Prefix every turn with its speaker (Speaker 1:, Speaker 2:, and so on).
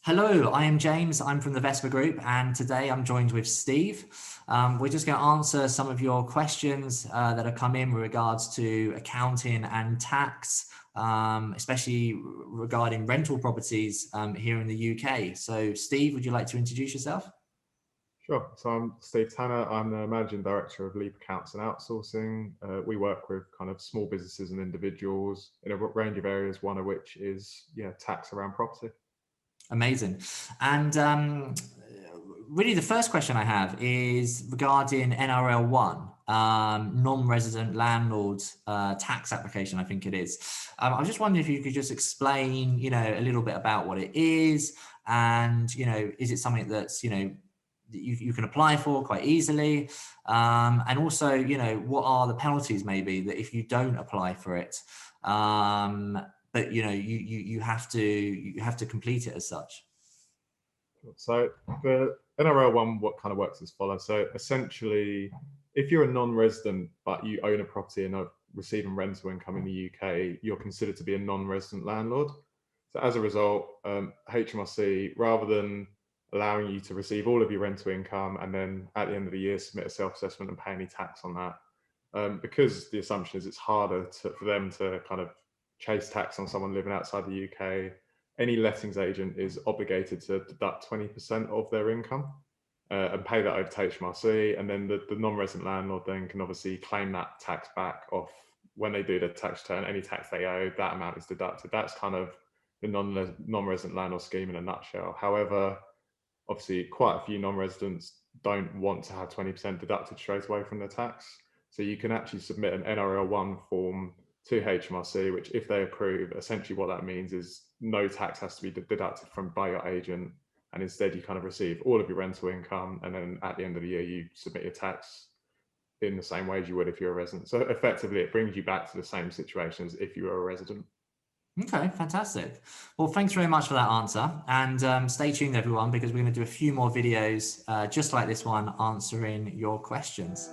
Speaker 1: Hello, I am James. I'm from the Vesper Group, and today I'm joined with Steve. We're just going to answer some of your questions that have come in with regards to accounting and tax, especially regarding rental properties here in the UK. So, Steve, would you like to introduce yourself?
Speaker 2: Sure. So I'm Steve Tanner. I'm the Managing Director of Leap Accounts and Outsourcing. We work with kind of small businesses and individuals in a range of areas, one of which is tax around property.
Speaker 1: Amazing. And really, the first question I have is regarding NRL 1, non-resident landlord tax application, I think it is. I was just wondering if you could just explain, a little bit about what it is, and, is it something that's, you can apply for quite easily? And also, what are the penalties maybe that if you don't apply for it? But you have to complete it as such.
Speaker 2: So the NRL one, what kind of works as follows. So essentially, if you're a non-resident but you own a property and are receiving rental income in the UK, you're considered to be a non-resident landlord. So as a result, HMRC, rather than allowing you to receive all of your rental income and then at the end of the year submit a self-assessment and pay any tax on that, because the assumption is it's harder for them to kind of chase tax on someone living outside the UK. Any lettings agent is obligated to deduct 20% of their income and pay that over to HMRC. And then the non-resident landlord then can obviously claim that tax back off when they do their tax return. Any tax they owe, that amount is deducted. That's kind of the non-resident landlord scheme in a nutshell. However, obviously quite a few non-residents don't want to have 20% deducted straight away from their tax. So you can actually submit an NRL1 form to HMRC, which if they approve, essentially what that means is no tax has to be deducted by your agent. And instead you kind of receive all of your rental income. And then at the end of the year, you submit your tax in the same way as you would if you're a resident. So effectively it brings you back to the same situation as if you were a resident.
Speaker 1: Okay, fantastic. Well, thanks very much for that answer. And stay tuned, everyone, because we're going to do a few more videos just like this one answering your questions.